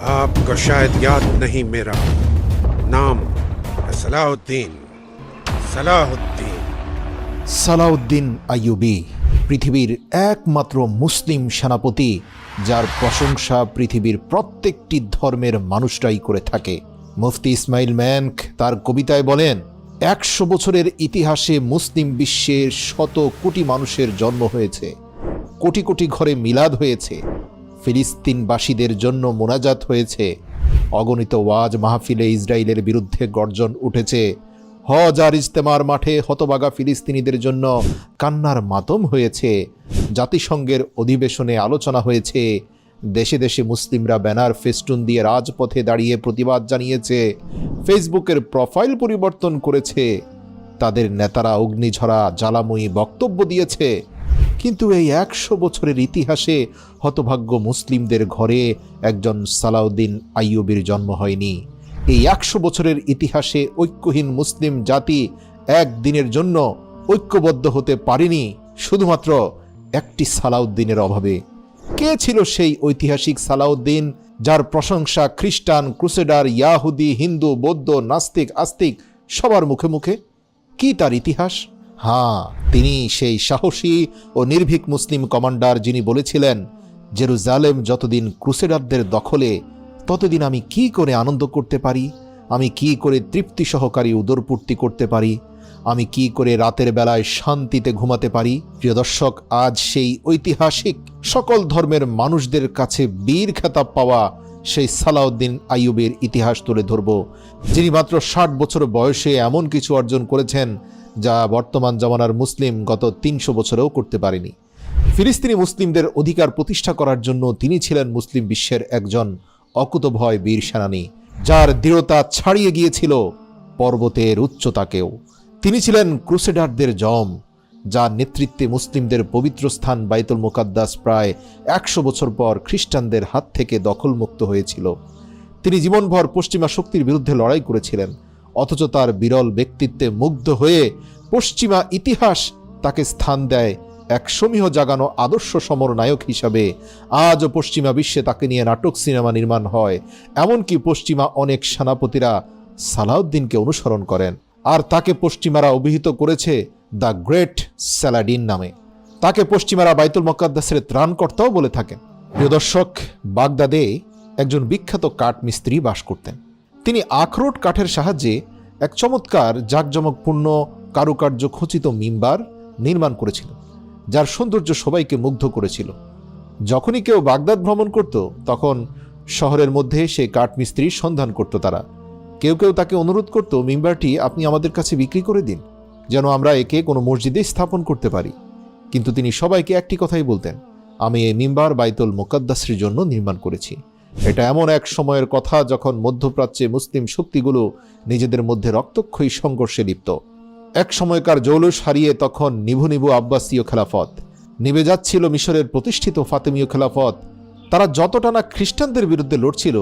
आपको शायद याद नहीं मेरा नाम सलाहुद्दीन सलाहुद्दीन সালাউদ্দিন আইয়ুবী পৃথিবীর একমাত্র মুসলিম সেনাপতি, যার প্রশংসা পৃথিবীর প্রত্যেকটি ধর্মের মানুষরাই করে থাকে। মুফতি ইসমাইল ম্যানক তার কবিতায় বলেন, ১০০ বছরের ইতিহাসে মুসলিম বিশ্বের শত কোটি মানুষের জন্ম হয়েছে, কোটি কোটি ঘরে মিলাদ হয়েছে, ফিলিস্তিনবাসীদের জন্য মোনাজাত হয়েছে, অগণিত ওয়াজ মাহফিলে ইসরায়েলের বিরুদ্ধে গর্জন উঠেছে, হজ আর ইজতেমার মাঠে হতবাগা ফিলিস্তিনিদের জন্য কান্নার মাতম হয়েছে, জাতিসংঘের অধিবেশনে আলোচনা হয়েছে, দেশে দেশে মুসলিমরা ব্যানার ফেস্টুন দিয়ে রাজপথে দাঁড়িয়ে প্রতিবাদ জানিয়েছে, ফেসবুকের প্রোফাইল পরিবর্তন করেছে, তাদের নেতারা অগ্নিঝরা জ্বালাময়ী বক্তব্য দিয়েছে। কিন্তু এই ১০০ বছরের ইতিহাসে হতভাগ্য মুসলিমদের ঘরে একজন সালাউদ্দিন আইয়ুবীর জন্ম হয়নি। এই ১০০ বছরের ইতিহাসে ঐক্যহীন মুসলিম জাতি একদিনের জন্য ঐক্যবদ্ধ হতে পারেনি শুধুমাত্র একটি সালাউদ্দিনের অভাবে। কে ছিল সেই ঐতিহাসিক সালাউদ্দিন, যার প্রশংসা খ্রিস্টান, ক্রুসেডার, ইয়াহুদি, হিন্দু, বৌদ্ধ, নাস্তিক, আস্তিক সবার মুখে মুখে? কি তার ইতিহাস? তিনি সেই সাহসী ও নির্ভীক মুসলিম কমান্ডার, যিনি বলেছিলেন, জেরুজালেম যতদিন ক্রুসেডারদের দখলে ততদিন আমি কি করে আনন্দ করতে পারি, আমি কি করে তৃপ্তি সহকারী উদরপূর্তি করতে পারি, আমি কি করে রাতের বেলায় শান্তিতে ঘুমাতে পারি। প্রিয় দর্শক, আজ সেই ঐতিহাসিক সকল ধর্মের মানুষদের কাছে বীর খেতাব পাওয়া সেই সালাউদ্দিন আইয়ুবীর ইতিহাস তুলে ধরব, যিনি মাত্র ৬০ বছর বয়সে এমন কিছু অর্জন করেছেন যা বর্তমান জামানার মুসলিম গত ৩০০ বছরেও করতে পারেনি। ফিলিস্তিনি মুসলিমদের অধিকার প্রতিষ্ঠা করার জন্য তিনি ছিলেন মুসলিম বিশ্বের একজন অকুতভয় বীর সেনানী, যার দৃঢ়তা ছাড়িয়ে গিয়েছিল পর্বতের উচ্চতাকেও। তিনি ছিলেন ক্রুসেডারদের জম, যার নেতৃত্বে মুসলিমদের পবিত্র স্থান বাইতুল মুকাদ্দাস প্রায় ১০০ বছর পর খ্রিস্টানদের হাত থেকে দখলমুক্ত হয়েছিল। তিনি জীবনভর পশ্চিমা শক্তির বিরুদ্ধে লড়াই করেছিলেন, অথচ তার বিরল ব্যক্তিত্বে মুগ্ধ হয়ে পশ্চিমা ইতিহাস তাকে স্থান দেয় এক সমীহ জাগানো আদর্শ সমর নায়ক হিসাবে। আজও পশ্চিমা বিশ্বে তাকে নিয়ে নাটক, সিনেমা নির্মাণ হয়, এমনকি পশ্চিমা অনেক সেনাপতিরা সালাউদ্দিনকে অনুসরণ করেন, আর তাকে পশ্চিমারা অভিহিত করেছে দ্য গ্রেট স্যালাডিন নামে। তাকে পশ্চিমারা বাইতুল মুকাদ্দাসের ত্রাণকর্তাও বলে থাকেন। প্রিয় দর্শক, বাগদাদে একজন বিখ্যাত কাঠ মিস্ত্রি বাস করতেন। তিনি আখরোট কাঠের সাহায্যে এক চমৎকার জাঁকজমকপূর্ণ কারুকার্য খচিত মিম্বার নির্মাণ করেছিলেন, যার সৌন্দর্য সবাইকে মুগ্ধ করেছিল। যখনই কেউ বাগদাদ ভ্রমণ করত, তখন শহরের মধ্যে সেই কাঠমিস্ত্রির সন্ধান করত তারা। কেউ কেউ তাকে অনুরোধ করত, মিম্বারটি আপনি আমাদের কাছে বিক্রি করে দিন, যেন আমরা একে কোনো মসজিদে স্থাপন করতে পারি। কিন্তু তিনি সবাইকে একটি কথাই বলতেন, আমি এই মিম্বার বাইতুল মুকাদ্দাসের জন্য নির্মাণ করেছি। এটা এমন এক সময়ের কথা যখন মধ্যপ্রাচ্যে মুসলিম শক্তিগুলো নিজেদের মধ্যে রক্তক্ষয়ী সংঘর্ষে লিপ্ত। এক সময়কার জৌলুস হারিয়ে তখন নিভু নিভু আব্বাসীয় খেলাফত, নিভে যাচ্ছিল মিশরের প্রতিষ্ঠিত ফাতেমীয় খেলাফত। তারা যতটা না খ্রিস্টানদের বিরুদ্ধে লড়ছিল,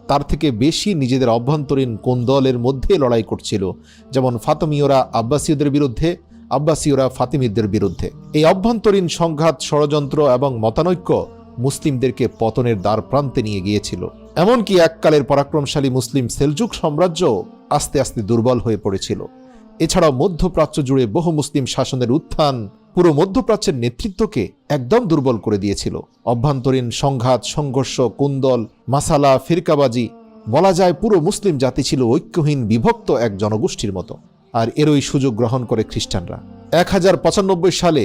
তার থেকে বেশি নিজেদের অভ্যন্তরীণ কোন্দলের মধ্যে লড়াই করছিল, যেমন ফাতেমীয়রা আব্বাসীয়দের বিরুদ্ধে, আব্বাসীয়রা ফাতিমিদের বিরুদ্ধে। এই অভ্যন্তরীণ সংঘাত, ষড়যন্ত্র এবং মতানৈক্য মুসলিমদেরকে পতনের দ্বার প্রান্তে নিয়ে গিয়েছিল। এমনকি এককালের পরাক্রমশালী মুসলিম সেলজুক সাম্রাজ্য আস্তে আস্তে দুর্বল হয়ে পড়েছিল। এছাড়াও মধ্যপ্রাচ্য জুড়ে বহু মুসলিম শাসনের উত্থান পুরো মধ্যপ্রাচ্যের নেতৃত্বকে একদম দুর্বল করে দিয়েছিল। অভ্যন্তরীণ সংঘাত, সংঘর্ষ, কুন্দল, মাসালা, ফিরকাবাজি, বলা যায় পুরো মুসলিম জাতি ছিল ঐক্যহীন বিভক্ত এক জনগোষ্ঠীর মতো। আর এরই সুযোগ গ্রহণ করে খ্রিস্টানরা ১০৯৫ সালে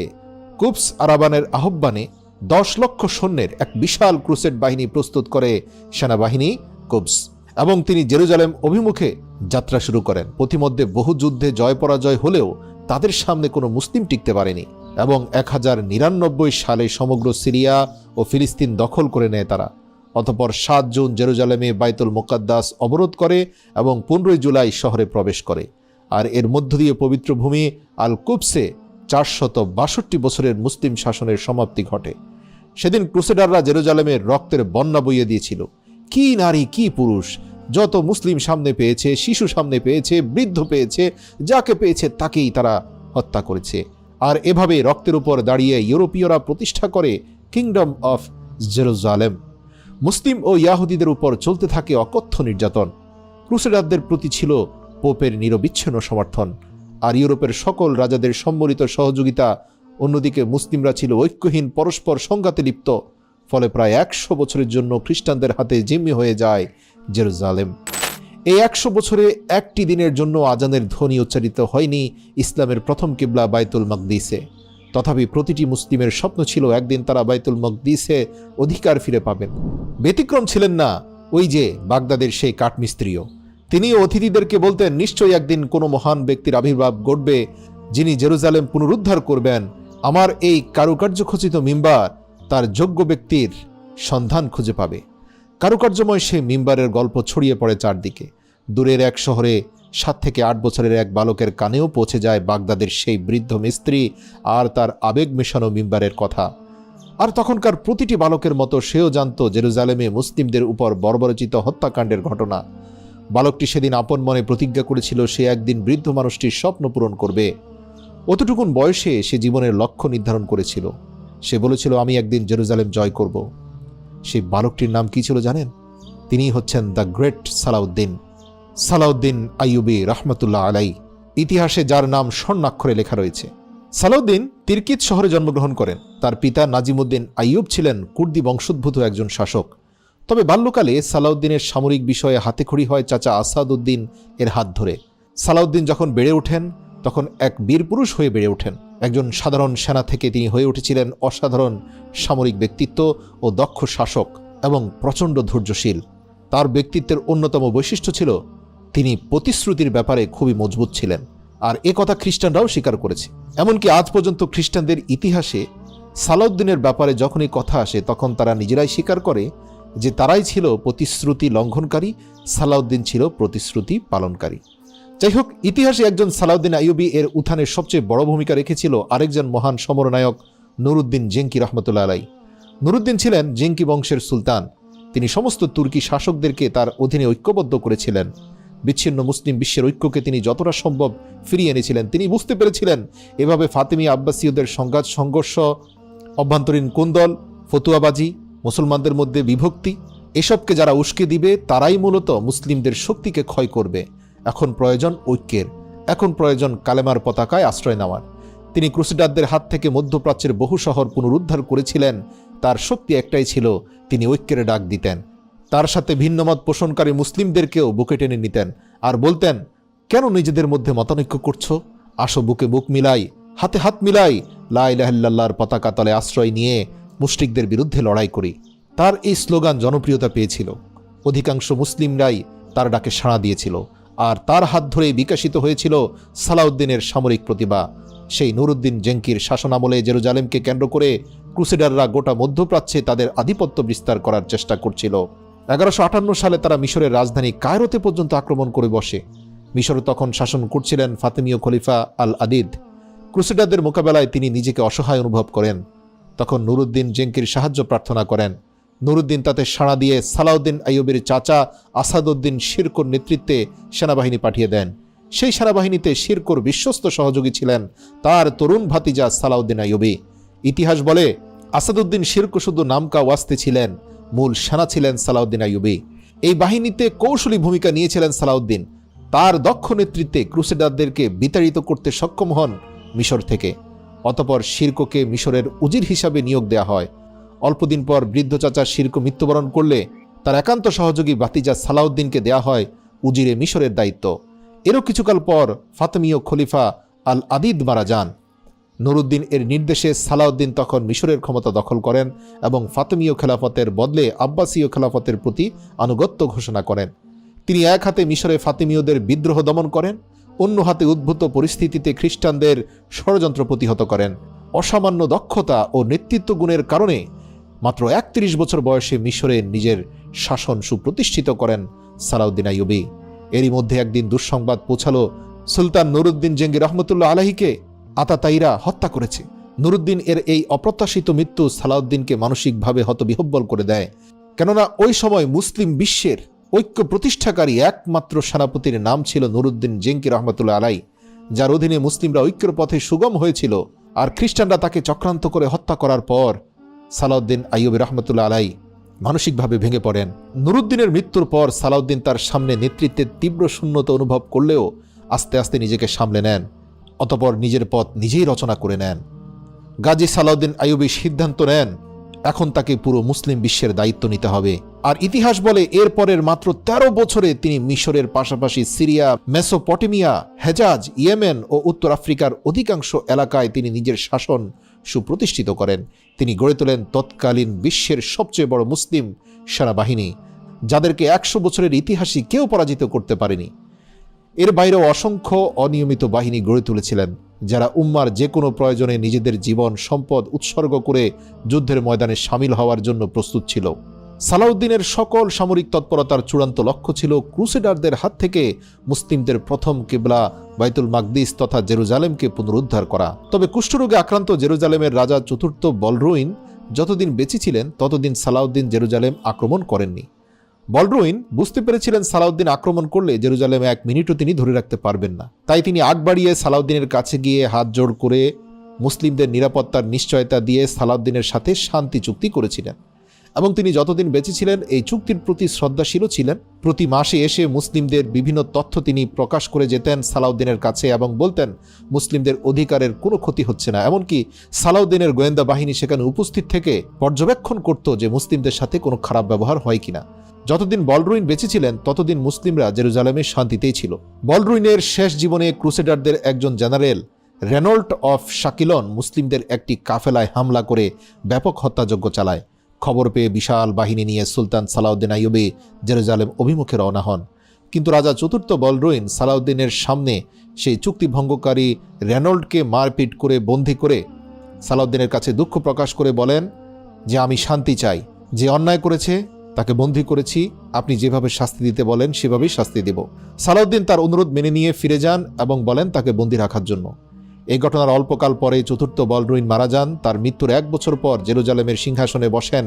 কুবস আরাবানের আহ্বানে ১০ লক্ষ সৈন্যের এক বিশাল ক্রুসেড বাহিনী প্রস্তুত করে সেনাবাহিনী কুবস, এবং তিনি জেরুজালেম অভিমুখে যাত্রা শুরু করেন। পথিমধ্যে বহু যুদ্ধে জয় পরাজয় হলেও তাদের সামনে কোনো মুসলিম টিকতে পারেনি, এবং ১০৯৯ সালে সমগ্র সিরিয়া ও ফিলিস্তিন দখল করে নেয় তারা। অতঃপর ৭ জুন জেরুজালেমে বাইতুল মুকাদ্দাস অবরোধ করে এবং ১৫ জুলাই শহরে প্রবেশ করে। আর এর মধ্য দিয়ে পবিত্র ভূমি আল কুবসে ৪৬২ বছরের মুসলিম শাসনের সমাপ্তি ঘটে। সেদিন ক্রুসেডাররা জেরুজালেমের রক্তের বন্যা বইয়ে দিয়েছিল। কি নারী, কি পুরুষ, যত মুসলিম সামনে পেয়েছে, শিশু সামনে পেয়েছে, বৃদ্ধ পেয়েছে, যাকে পেয়েছে তাকেই তারা হত্যা করেছে। আর এভাবে রক্তের উপর দাঁড়িয়ে ইউরোপীয়রা প্রতিষ্ঠা করে কিংডম অফ জেরুজালেম। মুসলিম ও ইয়াহুদিদের উপর চলতে থাকে অকথ্য নির্যাতন। ক্রুসেডারদের প্রতি ছিল পোপের নিরবিচ্ছিন্ন সমর্থন, আর ইউরোপের সকল রাজাদের সম্মিলিত সহযোগিতা। অন্যদিকে মুসলিমরা ছিল ঐক্যহীন, পরস্পর সংঘাতে লিপ্ত। ফলে প্রায় 100 বছরের জন্য খ্রিস্টানদের হাতে জিম্মি হয়ে যায় জেরুজালেম। এই 100 বছরে একটি দিনের জন্য আজানের ধ্বনি উচ্চারিত হয়নি ইসলামের প্রথম কিবলা বাইতুল মাকদিসে। তথাপি প্রতিটি মুসলিমের স্বপ্ন ছিল একদিন তারা বাইতুল মাকদিসে অধিকার ফিরে পাবেন। ব্যতিক্রম ছিলেন না ওই যে বাগদাদের সেই কাঠমিস্ত্রিও। তিনিও অতিথিদেরকে বলতেন, নিশ্চয়ই একদিন কোনো মহান ব্যক্তির আবির্ভাব ঘটবে যিনি জেরুজালেম পুনরুদ্ধার করবেন। আমার এই কারুকার্যখচিত মিম্বার তার যোগ্য ব্যক্তির সন্ধান খুঁজে পাবে। কারুকার্যময় সেই মিম্বারের গল্প ছড়িয়ে পড়ে চারদিকে। দূরের এক শহরে 7 থেকে 8 বছরের এক বালকের কানেও পৌঁছে যায় বাগদাদের সেই বৃদ্ধ মিস্ত্রি আর তার আবেগ মেশানো মিম্বারের কথা। আর তখনকার প্রতিটি বালকের মতো সেও জানত জেরুজালেমে মুসলিমদের উপর বর্বরচিত হত্যাকাণ্ডের ঘটনা। বালকটি সেদিন আপন মনে প্রতিজ্ঞা করেছিল সে একদিন বৃদ্ধ মানুষটির স্বপ্ন পূরণ করবে। অতটুকুন বয়সে সে জীবনের লক্ষ্য নির্ধারণ করেছিল। সে বলেছিল, আমি একদিন জেরুজালেম জয় করব। সেই বালকটির নাম কি ছিল জানেন? তিনি হচ্ছেন দ্য গ্রেট সালাউদ্দিন। সালাউদ্দিন আইয়ুবী রহমতুল্লাহ আলাই, ইতিহাসে যার নাম স্বর্ণাক্ষরে লেখা রয়েছে। সালাউদ্দিন তিরকিত শহরে জন্মগ্রহণ করেন। তার পিতা নাজিমুদ্দিন আইয়ুব ছিলেন কুর্দি বংশোদ্ভূত একজন শাসক। তবে বাল্যকালে সালাউদ্দিনের সামরিক বিষয়ে হাতেখড়ি হয় চাচা আসাদউদ্দিন এর হাত ধরে। সালাউদ্দিন যখন বেড়ে ওঠেন তখন এক বীরপুরুষ হয়ে বেড়ে ওঠেন। একজন সাধারণ সেনা থেকে তিনি হয়ে উঠেছিলেন অসাধারণ সামরিক ব্যক্তিত্ব ও দক্ষ শাসক এবং প্রচণ্ড ধৈর্যশীল। তার ব্যক্তিত্বের অন্যতম বৈশিষ্ট্য ছিল তিনি প্রতিশ্রুতির ব্যাপারে খুবই মজবুত ছিলেন। আর এ কথা খ্রিস্টানরাও স্বীকার করেছে। এমনকি আজ পর্যন্ত খ্রিস্টানদের ইতিহাসে সালাউদ্দিনের ব্যাপারে যখনই কথা আসে তখন তারা নিজেরাই স্বীকার করে যে তারাই ছিল প্রতিশ্রুতি লঙ্ঘনকারী, সালাউদ্দিন ছিল প্রতিশ্রুতি পালনকারী। যাই হোক, ইতিহাসে একজন সালাউদ্দিন আইয়ুবী এর উত্থানের সবচেয়ে বড় ভূমিকা রেখেছিল আরেকজন মহান সমরনায়ক নুরুদ্দিন জেঙ্কি রহমতুল্লাহ আলাই। নুরুদ্দিন ছিলেন জেঙ্কি বংশের সুলতান। তিনি সমস্ত তুর্কি শাসকদেরকে তার অধীনে ঐক্যবদ্ধ করেছিলেন। বিচ্ছিন্ন মুসলিম বিশ্বের ঐক্যকে তিনি যতটা সম্ভব ফিরিয়ে এনেছিলেন। তিনি বুঝতে পেরেছিলেন এভাবে ফাতেমি আব্বাসীয়দের সংঘাত, সংঘর্ষ, অভ্যন্তরীণ কোন্দল, ফতুয়াবাজি, মুসলমানদের মধ্যে বিভক্তি, এসবকে যারা উস্কে দিবে তারাই মূলত মুসলিমদের শক্তিকে ক্ষয় করবে। এখন প্রয়োজন ঐক্যের, এখন প্রয়োজন কালেমার পতাকায় আশ্রয় নেওয়ার। তিনি ক্রুসেডারদের হাত থেকে মধ্যপ্রাচ্যের বহু শহর পুনরুদ্ধার করেছিলেন। তার শক্তি একটাই ছিল, তিনি ঐক্যের ডাক দিতেন। তার সাথে ভিন্নমত পোষণকারী মুসলিমদেরকেও বুকে টেনে নিতেন আর বলতেন, কেন নিজেদের মধ্যে মতানৈক্য করছো? আসো বুকে বুক মিলাই, হাতে হাত মিলাই, লা ইলাহা ইল্লাল্লাহর পতাকা তলে আশ্রয় নিয়ে মুশরিকদের বিরুদ্ধে লড়াই করি। তার এই স্লোগান জনপ্রিয়তা পেয়েছিল। অধিকাংশ মুসলিমরাই তার ডাকে সাড়া দিয়েছিল। আর তার হাত ধরেই বিকশিত হয়েছিল সালাউদ্দিনের সামরিক প্রতিভা। সেই নুরুদ্দিন জেঙ্কির শাসনামলে জেরুজালেমকে কেন্দ্র করে ক্রুসেডাররা গোটা মধ্যপ্রাচ্যে তাদের আধিপত্য বিস্তার করার চেষ্টা করছিল। 1158 সালে তারা মিশরের রাজধানী কায়রোতে পর্যন্ত আক্রমণ করে বসে। মিশরে তখন শাসন করছিলেন ফাতেমীয় খলিফা আল আদিদ। ক্রুসেডারদের মোকাবেলায় তিনি নিজেকে অসহায় অনুভব করেন। তখন নুরুদ্দিন জেঙ্কির সাহায্য প্রার্থনা করেন। নুরুদ্দিন তাতে সাড়া দিয়ে সালাউদ্দিন আইয়ুবীর চাচা আসাদউদ্দিন শিরকোর নেতৃত্বে সেনাবাহিনী পাঠিয়ে দেন। সেই সেনাবাহিনীতে শিরকোর বিশ্বস্ত সহযোগী ছিলেন তার তরুণ ভাতিজা সালাউদ্দিন আইয়ুবী। ইতিহাস বলে আসাদউদ্দিন শিরকো শুধু নামকা ওয়াস্তে ছিলেন, মূল সেনা ছিলেন সালাউদ্দিন আইয়ুবী। এই বাহিনীতে কৌশলী ভূমিকা নিয়েছিলেন সালাউদ্দিন। তার দক্ষ নেতৃত্বে ক্রুসেডারদেরকে বিতাড়িত করতে সক্ষম হন মিশর থেকে। অতপর শিরকোকে মিশরের উজির হিসাবে নিয়োগ দেওয়া হয়। অল্পদিন পর বৃদ্ধ চাচা শিরকো মৃত্যুবরণ করলে তার একান্ত সহযোগী ভাতিজা সালাউদ্দিনকে দেয়া হয় উজিরে মিশরের দায়িত্ব। এরও কিছুকাল পর ফাতেমীয় খলিফা আল আদিদ মারা যান। নুরুদ্দিন এর নির্দেশে সালাউদ্দিন তখন মিশরের ক্ষমতা দখল করেন এবং ফাতেমীয় খেলাফতের বদলে আব্বাসীয় খেলাফতের প্রতি আনুগত্য ঘোষণা করেন। তিনি এক হাতে মিশরে ফাতেমীয়দের বিদ্রোহ দমন করেন, অন্য হাতে উদ্ভূত পরিস্থিতিতে খ্রিস্টানদের ষড়যন্ত্র প্রতিহত করেন। অসামান্য দক্ষতা ও নেতৃত্ব গুণের কারণে মাত্র 31 বছর বয়সে মিশরে নিজের শাসন সুপ্রতিষ্ঠিত করেন সালাউদ্দিন আইয়ুবী। এরই মধ্যে একদিন দুঃসংবাদ পৌঁছালো, সুলতান নুরুদ্দিন জেঙ্গি রহমতুল্লাহ আলাইহিকে আতাতায়ীরা হত্যা করেছে। নুরুদ্দিন এর এই অপ্রত্যাশিত মৃত্যু সালাউদ্দিনকে মানসিকভাবে হতবিহ্বল করে দেয়। কেননা ওই সময় মুসলিম বিশ্বের ঐক্য প্রতিষ্ঠাকারী একমাত্র সেনাপতির নাম ছিল নুরুদ্দিন জেঙ্কি রহমতুল্লাহ আলাই, যার অধীনে মুসলিমরা ঐক্যের পথে সুগম হয়েছিল। আর খ্রিস্টানরা তাকে চক্রান্ত করে হত্যা করার পর সালাউদ্দিন আইয়ুবী রহমতুল্লাহ আলাই মানসিকভাবে ভেঙে পড়েন। নুরুদ্দিনের মৃত্যুর পর সালাউদ্দিন তার সামনে নেতৃত্বের তীব্র শূন্যতা অনুভব করলেও আস্তে আস্তে নিজেকে সামলে নেন। অতঃপর নিজের পথ নিজেই রচনা করে নেন। গাজী সালাউদ্দিন আইয়ুবী সিদ্ধান্ত নেন এখন তাকে পুরো মুসলিম বিশ্বের দায়িত্ব নিতে হবে। আর ইতিহাস বলে এর পরের মাত্র ১৩ বছরে তিনি মিশরের পাশাপাশি সিরিয়া, মেসোপটেমিয়া, হেজাজ, ইয়েমেন ও উত্তর আফ্রিকার অধিকাংশ এলাকায় তিনি নিজের শাসন সুপ্রতিষ্ঠিত করেন। তিনি গড়ে তোলেন তৎকালীন বিশ্বের সবচেয়ে বড় মুসলিম সেনাবাহিনী, যাদেরকে ১০০ বছরের ইতিহাসে কেউ পরাজিত করতে পারেনি। এর বাইরেও অসংখ্য অনিয়মিত বাহিনী গড়ে তুলেছিলেন, যারা উম্মার যে কোনো প্রয়োজনে নিজেদের জীবন সম্পদ উৎসর্গ করে যুদ্ধের ময়দানে সামিল হওয়ার জন্য প্রস্তুত ছিল। সালাউদ্দিনের সকল সামরিক তৎপরতার চূড়ান্ত লক্ষ্য ছিল ক্রুসেডারদের হাত থেকে মুসলিমদের প্রথম কিবলা বাইতুল মাকদিস তথা জেরুজালেমকে পুনরুদ্ধার করা। তবে কুষ্ঠরোগে আক্রান্ত জেরুজালেমের রাজা চতুর্থ বলরুইন যতদিন বেঁচে ছিলেন ততদিন সালাউদ্দিন জেরুজালেম আক্রমণ করেননি। বলরুইন বুঝতে পেরেছিলেন সালাউদ্দিন আক্রমণ করলে জেরুজালেমে ১ মিনিটও তিনি ধরে রাখতে পারবেন না। তাই তিনি আগ বাড়িয়ে সালাউদ্দিনের কাছে গিয়ে হাত জোড় করে মুসলিমদের নিরাপত্তার নিশ্চয়তা দিয়ে সালাউদ্দিনের সাথে শান্তি চুক্তি করেছিলেন এবং তিনি যতদিন বেঁচে ছিলেন এই চুক্তির প্রতি শ্রদ্ধাশীল ছিলেন। প্রতি মাসে এসে মুসলিমদের বিভিন্ন তথ্য তিনি প্রকাশ করে যেতেন সালাউদ্দিনের কাছে এবং বলতেন মুসলিমদের অধিকারের কোনো ক্ষতি হচ্ছে না। এমনকি সালাউদ্দিনের গোয়েন্দা বাহিনী সেখানে উপস্থিত থেকে পর্যবেক্ষণ করত যে মুসলিমদের সাথে কোনো খারাপ ব্যবহার হয় কিনা। যতদিন বলরুইন বেঁচে ছিলেন ততদিন মুসলিমরা জেরুজালেমে শান্তিতেই ছিল। বলরুইনের শেষ জীবনে ক্রুসেডারদের একজন জেনারেল রেনল্ট অফ শাকিলন মুসলিমদের একটি কাফেলায় হামলা করে ব্যাপক হত্যাযজ্ঞ চালায়। খবর পেয়ে বিশাল বাহিনী নিয়ে সুলতান সালাউদ্দিন আইয়ুবী জেরুজালেম অভিমুখে রওনা হন। কিন্তু রাজা চতুর্থ বলরুইন সালাউদ্দিনের সামনে সেই চুক্তিভঙ্গকারী রেনল্ডকে মারপিট করে বন্দী করে সালাউদ্দিনের কাছে দুঃখ প্রকাশ করে বলেন যে আমি শান্তি চাই, যে অন্যায় করেছে তাকে বন্দী করেছি, আপনি যেভাবে শাস্তি দিতে বলেন সেভাবেই শাস্তি দেব। সালাউদ্দিন তার অনুরোধ মেনে নিয়ে ফিরে যান এবং বলেন তাকে বন্দী রাখার জন্য। এই ঘটনার অল্পকাল পরে চতুর্থ বলরুইন মারা যান। তার মৃত্যুর ১ বছর পর জেরুজালেমের সিংহাসনে বসেন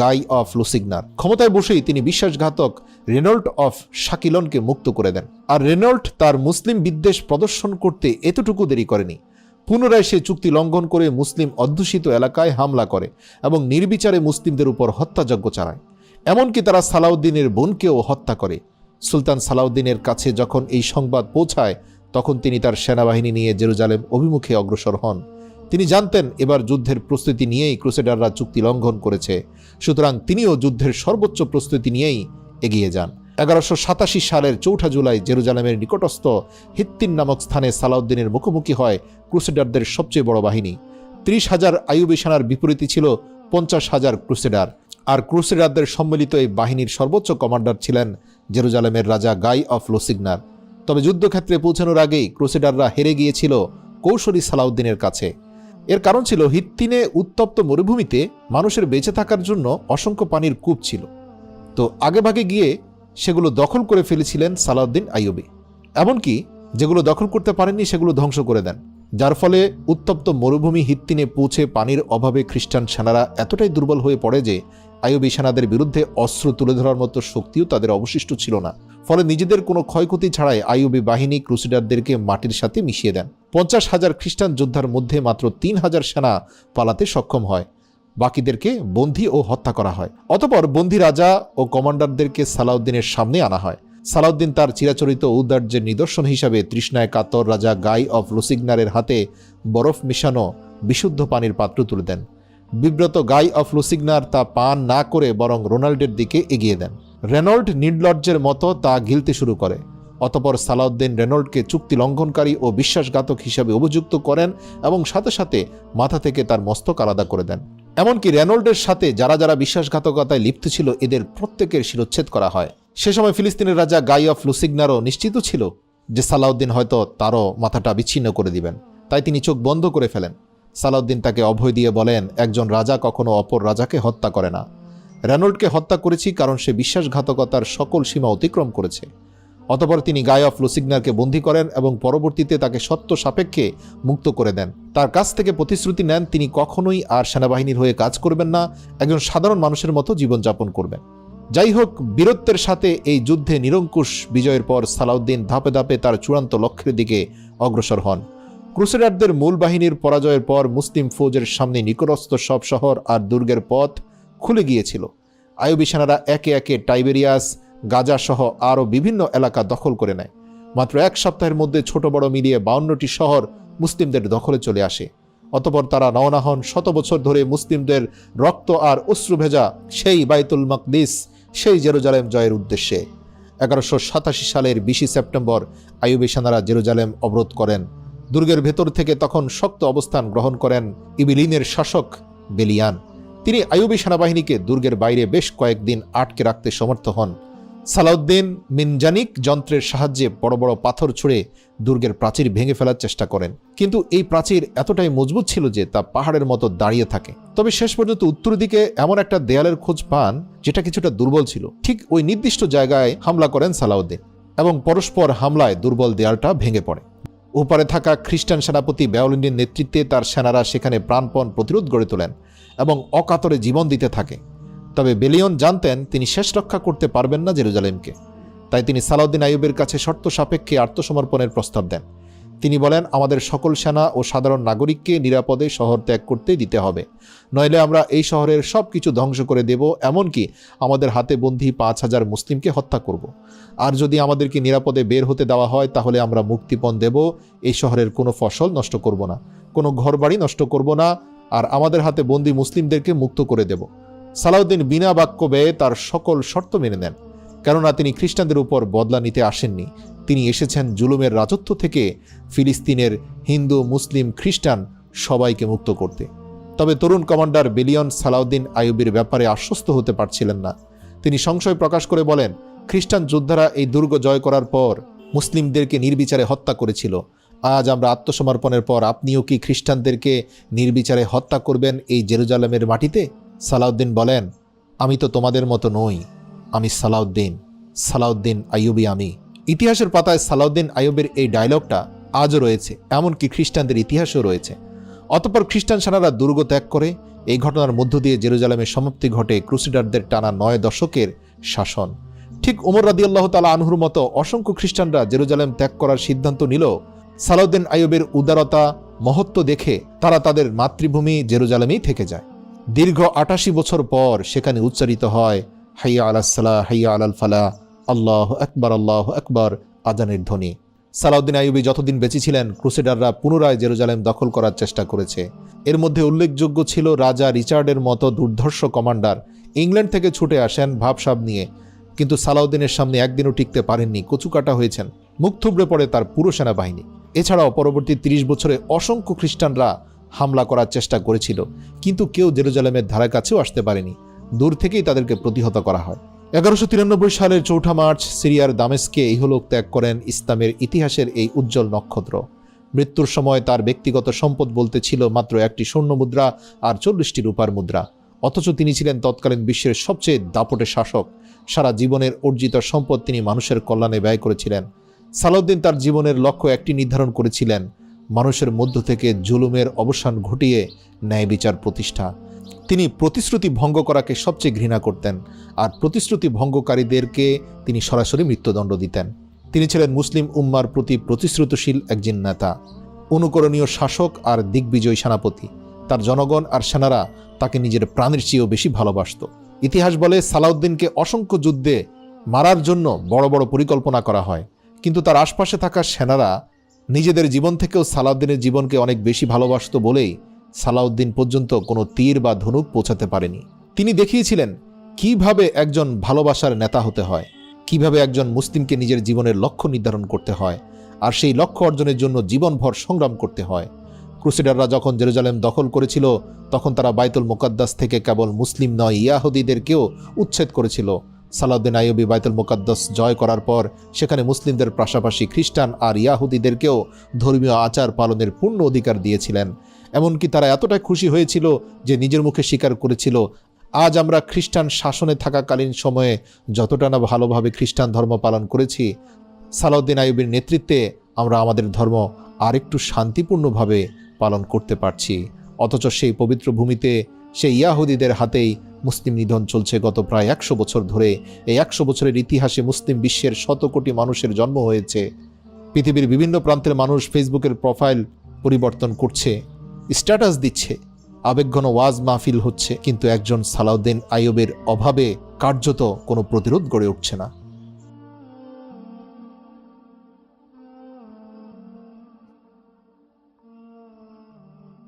গাই অফ লুসিগনার। ক্ষমতায় বসেই তিনি বিশ্বাসঘাতক রেনল্ট অফ শাকিলনকে মুক্ত করে দেন। আর রেনল্ট তার মুসলিম বিদ্বেষ প্রদর্শন করতে এতটুকু দেরি করেনি। পুনরায় সে চুক্তি লঙ্ঘন করে মুসলিম অধ্যুষিত এলাকায় হামলা করে এবং নির্বিচারে মুসলিমদের উপর হত্যাযজ্ঞ চালায়। এমনকি তারা সালাউদ্দিনের বোনকেও হত্যা করে। সুলতান সালাউদ্দিনের কাছে যখন এই সংবাদ পৌঁছায় তখন তিনি তার সেনাবাহিনী নিয়ে জেরুজালেম অভিমুখে অগ্রসর হন। তিনি জানতেন এবার যুদ্ধের প্রস্তুতি নিয়েই ক্রুসেডাররা চুক্তি লঙ্ঘন করেছে, সুতরাং তিনিও যুদ্ধের সর্বোচ্চ প্রস্তুতি নিয়েই এগিয়ে যান। ১১৮৭ সালের ৪ জুলাই জেরুজালেমের নিকটস্থ হিত্তিন নামক স্থানে সালাউদ্দিনের মুখোমুখি হয় ক্রুসেডারদের সবচেয়ে বড় বাহিনী। ৩০,০০০ আইয়ুবী সেনার বিপরীতে ছিল ৫০,০০০ ক্রুসেডার। আর ক্রুসেডারদের সম্মিলিত এই বাহিনীর সর্বোচ্চ কমান্ডার ছিলেন জেরুজালেমের রাজা গাই অফ লুসিগনার। তবে যুদ্ধক্ষেত্রে পৌঁছানোর আগেই ক্রুসেডাররা হেরে গিয়েছিল কৌশলী সালাউদ্দিনের কাছে। এর কারণ ছিল হিত্তিনে উত্তপ্ত মরুভূমিতে মানুষের বেঁচে থাকার জন্য অসংখ্য পানির কূপ ছিল। তো আগেভাগে গিয়ে সেগুলো দখল করে ফেলেছিলেন সালাউদ্দিন আইয়ুবী। এমনকি যেগুলো দখল করতে পারেননি সেগুলো ধ্বংস করে দেন, যার ফলে উত্তপ্ত মরুভূমি হিত্তিনে পৌঁছে পানির অভাবে খ্রিস্টান সেনারা এতটাই দুর্বল হয়ে পড়ে যে আইয়ুবী সেনাদের বিরুদ্ধে অস্ত্র তুলে ধরার মতো শক্তিও তাদের অবশিষ্ট ছিল না। ফলে নিজেদের কোনো ক্ষয়ক্ষতি ছাড়াই আইয়ুবী বাহিনী ক্রুসেডারদেরকে মাটির সাথে মিশিয়ে দেন। ৫০,০০০ খ্রিস্টান যোদ্ধার মধ্যে মাত্র ৩,০০০ সেনা পালাতে সক্ষম হয়, বাকিদেরকে বন্দী ও হত্যা করা হয়। অতঃপর বন্দী রাজা ও কমান্ডারদেরকে সালাউদ্দিনের সামনে আনা হয়। সালাউদ্দিন তার চিরাচরিত ঔদার্যের নিদর্শন হিসাবে তৃষ্ণায় কাতর রাজা গাই অফ লুসিগনারের হাতে বরফ মিশানো বিশুদ্ধ পানির পাত্র তুলে দেন। বিব্রত গাই অফ লুসিগনার তা পান না করে বরং রোনাল্ডের দিকে এগিয়ে দেন। রেনল্ড নির্লজ্জের মতো তা গিলতে শুরু করে। অতঃপর সালাউদ্দিন রেনল্ডকে চুক্তি লঙ্ঘনকারী ও বিশ্বাসঘাতক হিসাবে অভিযুক্ত করেন এবং সাথে সাথে মাথা থেকে তার মস্তক আলাদা করে দেন। এমনকি রেনল্ডের সাথে যারা যারা বিশ্বাসঘাতকতায় লিপ্ত ছিল এদের প্রত্যেকের শিরচ্ছেদ করা হয়। সে সময় ফিলিস্তিনের রাজা গাই অফ লুসিগনারও নিশ্চিত ছিল যে সালাউদ্দিন হয়তো তারও মাথাটা বিচ্ছিন্ন করে দিবেন, তাই তিনি চোখ বন্ধ করে ফেলেন। সালাউদ্দিন তাকে অভয় দিয়ে বলেন, একজন রাজা কখনো অপর রাজাকে হত্যা করে না। রেনল্ডকে হত্যা করেছি কারণ সে বিশ্বাসঘাতকতার সকল সীমা অতিক্রম করেছে। অতঃপর তিনি গাই অফ লুসিগনারকে বন্দী করেন এবং পরবর্তীতে তাকে সত্য সাপেক্ষে মুক্ত করে দেন। তার কাছ থেকে প্রতিশ্রুতি নেন তিনি কখনোই আর সেনাবাহিনীর হয়ে কাজ করবেন না, একজন সাধারণ মানুষের মতো জীবনযাপন করবেন। যাই হোক, বীরত্বের সাথে এই যুদ্ধে নিরঙ্কুশ বিজয়ের পর সালাউদ্দিন ধাপে ধাপে তার চূড়ান্ত লক্ষ্যের দিকে অগ্রসর হন। ক্রুসেডারদের মূল বাহিনীর পরাজয়ের পর মুসলিম ফৌজের সামনে নিকটস্থ সব শহর আর দুর্গের পথ খুলে গিয়েছিল। আইয়ুবী সেনারা একে একে টাইবেরিয়াস, গাজা সহ আরও বিভিন্ন এলাকা দখল করে নেয়। মাত্র এক সপ্তাহের মধ্যে ছোট বড় মিলিয়ে 52টি শহর মুসলিমদের দখলে চলে আসে। অতঃপর তারা রওনা হন শত বছর ধরে মুসলিমদের রক্ত আর অশ্রু ভেজা সেই বাইতুল মাকদিস, সেই জেরুজালেম জয়ের উদ্দেশ্যে। 1187 সালের 20 সেপ্টেম্বর আইয়ুবী সেনারা জেরুজালেম অবরোধ করেন। দুর্গের ভেতর থেকে তখন শক্ত অবস্থান গ্রহণ করেন ইবিলিনের শাসক বেলিয়ান। তিনি আইয়ুবী সেনাবাহিনীকে দুর্গের বাইরে বেশ কয়েকদিন আটকে রাখতে সমর্থ হন। সালাউদ্দিন মিনজানিক যন্ত্রের সাহায্যে বড় বড় পাথর ছুঁড়ে দুর্গের প্রাচীর ভেঙে ফেলার চেষ্টা করেন, কিন্তু এই প্রাচীর এতটাই মজবুত ছিল যে তা পাহাড়ের মতো দাঁড়িয়ে থাকে। তবে শেষ পর্যন্ত উত্তর দিকে এমন একটা দেয়ালের খোঁজ পান যেটা কিছুটা দুর্বল ছিল। ঠিক ওই নির্দিষ্ট জায়গায় হামলা করেন সালাউদ্দিন এবং পরস্পর হামলায় দুর্বল দেয়ালটা ভেঙে পড়ে। ওপারে থাকা খ্রিস্টান সেনাপতি বেওলিনের নেতৃত্বে তার সেনারা সেখানে প্রাণপণ প্রতিরোধ গড়ে তোলেন এবং অকাতরে জীবন দিতে থাকে। তবে বেলিয়ন জানতেন তিনি শেষ রক্ষা করতে পারবেন না জেরুজালেমকে। তাই তিনি সালাউদ্দিন আইয়ুবের কাছে শর্ত সাপেক্ষে আত্মসমর্পণের প্রস্তাব দেন। তিনি বলেন, আমাদের সকল সেনা ও সাধারণ নাগরিককে নিরাপদে শহর ত্যাগ করতে দিতে হবে, নইলে আমরা এই শহরের সব কিছু ধ্বংস করে দেব, এমনকি আমাদের হাতে বন্দী 5000 মুসলিমকে হত্যা করব। আর যদি আমাদেরকে নিরাপদে বের হতে দেওয়া হয় তাহলে আমরা মুক্তিপণ দেব, এই শহরের কোনো ফসল নষ্ট করব না, কোনো ঘরবাড়ি নষ্ট করব না, আর আমাদের হাতে বন্দী মুসলিমদেরকে মুক্ত করে দেব। সালাউদ্দিন বিনা বাক্য ব্যয়ে তার সকল শর্ত মেনে নেন, কেননা তিনি খ্রিস্টানদের উপর বদলা নিতে আসেননি। তিনি এসেছেন জুলুমের রাজত্ব থেকে ফিলিস্তিনের হিন্দু, মুসলিম, খ্রিস্টান সবাইকে মুক্ত করতে। তবে তরুণ কমান্ডার বেলিয়ন সালাউদ্দিন আইয়ুবীর ব্যাপারে আশ্বস্ত হতে পারছিলেন না। তিনি সংশয় প্রকাশ করে বলেন, খ্রিস্টান যোদ্ধারা এই দুর্গ জয় করার পর মুসলিমদেরকে নির্বিচারে হত্যা করেছিল। আজ আমরা আত্মসমর্পণের পর আপনিও কি খ্রিস্টানদেরকে নির্বিচারে হত্যা করবেন এই জেরুজালেমের মাটিতে? সালাউদ্দিন বলেন, আমি তো তোমাদের মতো নই, আমি সালাউদ্দিন আইয়ুবী আমি। ইতিহাসের পাতায় সালাউদ্দিন আইয়ুবের এই ডায়লগটা আজও রয়েছে, এমনকি খ্রিস্টানদের ইতিহাসেও রয়েছে। অতঃপর খ্রিস্টান সেনারা দুর্গ ত্যাগ করে। এই ঘটনার মধ্য দিয়ে জেরুজালেমের সমাপ্তি ঘটে ক্রুসেডারদের টানা 9 দশকের শাসন। ঠিক ওমর রাদিয়াল্লাহু তাআলা আনহুর মতো অসংখ্য খ্রিস্টানরা জেরুজালেম ত্যাগ করার সিদ্ধান্ত নিল। সালাউদ্দিন আইয়ুবের উদারতা, মহত্ব দেখে তারা তাদের মাতৃভূমি জেরুজালেমেই থেকে যায়। দীর্ঘ 88 বছর পর সেখানে উচ্চারিত হয় হাইয়া আলাস সালাহ, হাইয়া আলাল ফালাহ, আল্লাহু আকবার আজানের ধ্বনি। সালাউদ্দিন আইয়ুবী যতদিন বেঁচে ছিলেন ক্রুসেডাররা পুনরায় জেরুজালেম দখল করার চেষ্টা করেছে। এর মধ্যে উল্লেখযোগ্য ছিল রাজা রিচার্ডের মতো দুর্ধর্ষ কমান্ডার ইংল্যান্ড থেকে ছুটে আসেন ভাবসাব নিয়ে, কিন্তু সালাউদ্দিনের সামনে একদিনও টিকতে পারেননি, কচুকাটা হয়েছেন, মুখ থুবড়ে পড়ে তার পুরো সেনাবাহিনী। এছাড়াও পরবর্তী 30 বছরে অসংখ্য খ্রিস্টানরা হামলা করার চেষ্টা করেছিল, কিন্তু কেউ জেরুজালেমের ধারে কাছেও আসতে পারেনি। দূর থেকেই তাদেরকে প্রতিহত করা হয়। 1193 সালের 4 মার্চ সিরিয়ার দামেস্কে ইহলোক ত্যাগ করেন ইসলামের ইতিহাসের এই উজ্জ্বল নক্ষত্র। মৃত্যুর সময় তার ব্যক্তিগত সম্পদ বলতে ছিল মাত্র 1টি স্বর্ণ মুদ্রা আর 40টি রূপার মুদ্রা, অথচ তিনি ছিলেন তৎকালীন বিশ্বের সবচেয়ে দাপটে শাসক। সারা জীবনের অর্জিত সম্পদ তিনি মানুষের কল্যাণে ব্যয় করেছিলেন। সালাউদ্দিন তার জীবনের লক্ষ্য একটি নির্ধারণ করেছিলেন, মানুষের মধ্য থেকে জুলুমের অবসান ঘটিয়ে ন্যায় বিচার প্রতিষ্ঠা। তিনি প্রতিশ্রুতি ভঙ্গ করাকে সবচেয়ে ঘৃণা করতেন, আর প্রতিশ্রুতি ভঙ্গকারীদেরকে তিনি সরাসরি মৃত্যুদণ্ড দিতেন। তিনি ছিলেন মুসলিম উম্মার প্রতি প্রতিশ্রুতিশীল একজন নেতা, অনুকরণীয় শাসক আর দিগ্বিজয়ী সেনাপতি। তার জনগণ আর সেনারা তাকে নিজের প্রাণের চেয়েও বেশি ভালোবাসত। ইতিহাস বলে সালাউদ্দিনকে অসংখ্য যুদ্ধে মারার জন্য বড় বড় পরিকল্পনা করা হয়, কিন্তু তার আশপাশে থাকা সেনারা নিজেদের জীবন থেকেও সালাউদ্দিনের জীবনকে অনেক বেশি ভালোবাসত বলেই সালাউদ্দিন পর্যন্ত কোনো তীর বা ধনুক পৌঁছাতে পারেনি। তিনি দেখিয়েছিলেন কিভাবে একজন ভালোবাসার নেতা হতে হয়, কিভাবে একজন মুসলিমকে নিজের জীবনের লক্ষ্য নির্ধারণ করতে হয়, আর সেই লক্ষ্য অর্জনের জন্য জীবনভর সংগ্রাম করতে হয়। ক্রুসেডাররা যখন জেরুজালেম দখল করেছিল তখন তারা বাইতুল মুকাদ্দাস থেকে কেবল মুসলিম নয়, ইয়াহুদীদেরকেও উচ্ছেদ করেছিল। সালাউদ্দিন আইয়ুবী বাইতুল মুকাদ্দাস জয় করার পর সেখানে মুসলিমদের পাশাপাশি খ্রিস্টান আর ইয়াহুদীদেরকেও ধর্মীয় আচার পালনের পূর্ণ অধিকার দিয়েছিলেন। এমনকি তারা এতটাই খুশি হয়েছিল যে নিজের মুখে স্বীকার করেছিল, আজ আমরা খ্রিস্টান শাসনে থাকাকালীন সময়ে যতটা না ভালোভাবে খ্রিস্টান ধর্ম পালন করেছি, সালাউদ্দিন আইয়ুবীর নেতৃত্বে আমরা আমাদের ধর্ম আরেকটু শান্তিপূর্ণভাবে পালন করতে পারছি। অথচ সেই পবিত্র ভূমিতে সেই ইয়াহুদীদের হাতেই মুসলিম নিধন চলছে গত প্রায় 100 বছর ধরে। এই 100 বছরের ইতিহাসে মুসলিম বিশ্বের 100 কোটি মানুষের জন্ম হয়েছে। পৃথিবীর বিভিন্ন প্রান্তের মানুষ ফেসবুকের প্রোফাইল পরিবর্তন করছে, স্ট্যাটাস দিচ্ছে, আবেগঘন ওয়াজ মাহফিল হচ্ছে, কিন্তু একজন সালাউদ্দিন আইয়ুবের অভাবে কার্যত কোনো প্রতিরোধ গড়ে উঠছে না।